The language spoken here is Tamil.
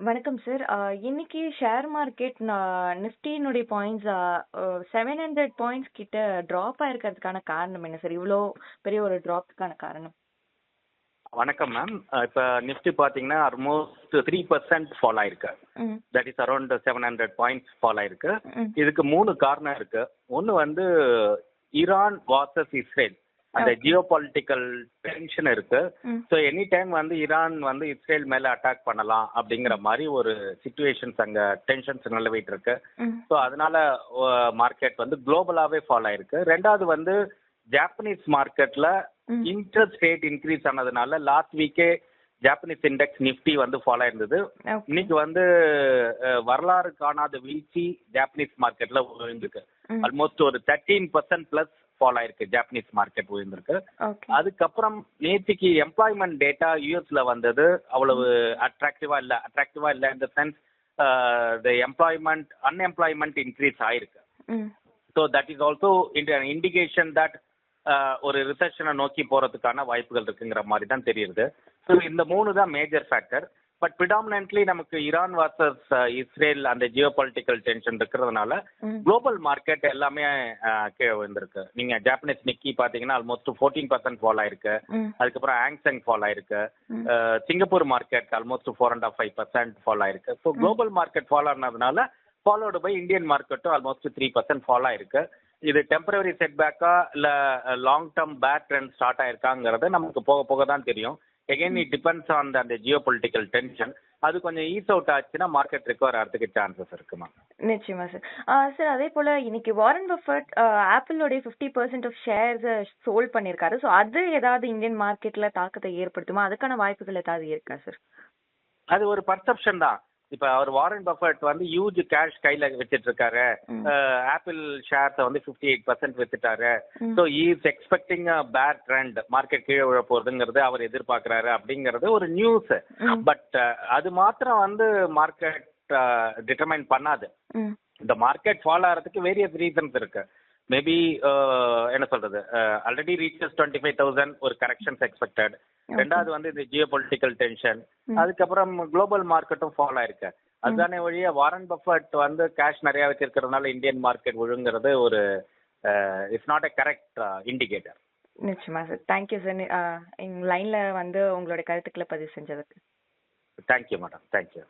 வணக்கம் சார். இன்னைக்கு ஷேர் மார்க்கெட் நிஃப்டியினுடைய பாயிண்ட்ஸ் 700 பாயிண்ட்ஸ் கிட்ட ட்ராப் ஆயிருக்கிறதுக்கான காரணம் என்ன சார்? இவ்வளோ பெரிய ஒரு ட்ராப்க்கான காரணம்? வணக்கம் மேம். இப்போ நிஃப்டி பார்த்தீங்கன்னா ஆல்மோஸ்ட் 3% ஃபால் ஆயிருக்கு. ம். That is around 700 points fall ஆயிருக்கு. ம். இதுக்கு 3 காரணம் இருக்கு. ஒன்று வந்து ஈரான் வார்சஸ் இஸ்ரேல், அந்த ஓகே. ஜியோ பொலிட்டிக்கல் டென்ஷன் இருக்கு. ம். ஸோ எனி டைம் வந்து ஈரான் வந்து இஸ்ரேல் மேலே அட்டாக் பண்ணலாம் அப்படிங்கிற மாதிரி ஒரு சுச்சுவேஷன்ஸ் அங்கே டென்ஷன்ஸ் நிலவிட்டு இருக்கு. ம். ஸோ அதனால மார்க்கெட் வந்து குளோபலாகவே ஃபால் ஆயிருக்கு. ரெண்டாவது வந்து ஜாப்பனீஸ் மார்க்கெட்ல ம். இன்ட்ரெஸ்ட் ரேட் இன்க்ரீஸ் ஆனதுனால லாஸ்ட் வீக்கே ஜாப்பனீஸ் இண்டெக்ஸ் நிஃப்டி வந்து ஃபாலோ ஆயிருந்தது. ஓகே. இன்னைக்கு வந்து வரலாறு காணாத வீழ்ச்சி ஜாப்பனீஸ் மார்க்கெட்ல விழுந்திருக்கு. ம். ஆல்மோஸ்ட் ஒரு 13% பிளஸ் ஃபாலோ ஆயிருக்கு ஜாப்பனீஸ் மார்க்கெட் விழுந்திருக்கு. ஓகே. அதுக்கப்புறம் நேத்திக்கு எம்ப்ளாய்மெண்ட் டேட்டா யூஎஸ்ல வந்தது. அவ்வளவு அட்ராக்டிவா இல்ல இந்த சென்ஸ் எம்ப்ளாய்மெண்ட் அன்எம்ப்ளாய்மெண்ட் இன்க்ரீஸ் ஆயிருக்கு. ம். So that is also indication that ஒரு ரிசெஷனை நோக்கி போறதுக்கான வாய்ப்புகள் இருக்குங்கிற மாதிரி தான் தெரியுது. ஸோ இந்த 3 தான் மேஜர் ஃபேக்டர். பட் ப்ரிடாமினன்ட்லி நமக்கு ஈரான் வார்சஸ் இஸ்ரேல் அந்த ஜியோ பொலிட்டிக்கல் டென்ஷன் இருக்கிறதுனால ம். குளோபல் மார்க்கெட் எல்லாமே கீழே விழுந்திருக்கு. நீங்க ஜாப்பனீஸ் நிக்கி பாத்தீங்கன்னா ஆல்மோஸ்ட் 14% ஃபால் ஆயிருக்கு. ம். அதுக்கப்புறம் ஆங்சங் ஃபால் ஆயிருக்கு. ம். சிங்கப்பூர் மார்க்கெட் ஆல்மோஸ்ட் 4.5% ஃபால் ஆயிருக்கு. ஸோ குளோபல் மார்க்கெட் ஃபால் ஆனதுனால ஃபாலோடு பை இந்தியன் மார்க்கெட்டும் ஆல்மோஸ்ட் 3% ஃபால் ஆயிருக்கு. இது டெம்பரரி செட்பேக்கா இல்ல long term bad trend start ஆயிருக்காங்கிறது நமக்கு போக போக தான் தெரியும். எகைன் இட் டிபெண்ட்ஸ் ஆன் அந்த ஜியோ பொலிட்டிக்கல் டென்ஷன். அது கொஞ்சம் ஈஸ் அவுட் ஆச்சுன்னா மார்க்கெட் ரிகவர் ஆகிறதுக்கு சான்சஸ் இருக்குமா? நிச்சயமா சார். சார், அதே போல இன்னைக்கு வாரன் பஃபட் ஆப்பிளோட 50% ஆஃப் ஷேர்ஸ் சோல்ட் பண்ணியிருக்காரு. ஸோ அது ஏதாவது இந்தியன் மார்க்கெட்ல தாக்கத்தை ஏற்படுத்துமா? அதுக்கான வாய்ப்புகள் ஏதாவது இருக்கா சார்? அது ஒரு பர்செப்ஷன் தான். இப்ப அவர் வாரன் பஃபட் வந்து ஹியூஜ் கேஷ் கையில வச்சிட்டு இருக்காரு. ம். ஆப்பிள் ஷேர்ஸை வந்து 58% வித்துட்டாரு. ம். So is expecting a bad trend, market கீழே விழ போறதுங்கிறது அவர் எதிர்பார்க்கிறாரு அப்படிங்கிறது ஒரு நியூஸ். ம். பட் அது மாத்திரம் வந்து மார்க்கெட் டிட்டர்மைன் பண்ணாது. ம். இந்த மார்க்கெட் ஃபாலோ ஆகிறதுக்கு வேரியஸ் ரீசன்ஸ் இருக்கு. மேபி என்ன சொல்றது, ஆல்ரெடி ரீச்சஸ் 25,000 ஒரு கரெக்ஷன்ஸ் எக்ஸ்பெக்டட். ரெண்டாவது வந்து இந்த ஜியோ பொலிட்டிக்கல் டென்ஷன். ம். அதுக்கப்புறம் குளோபல் மார்க்கெட்டும் ஃபாலோ ஆயிருக்கு. அதுதானே வழியா வாரன் பஃபட் வந்து கேஷ் நிறைய வச்சிருக்கிறதுனால இந்தியன் மார்க்கெட் விழுங்கிறது ஒரு it's not a correct indicator. நிச்சயமா சார். Thank you sir. எங்க லைன்ல வந்து உங்களோட கருத்துக்களை பதிவு செஞ்சதுக்கு. Thank you madam, thank you.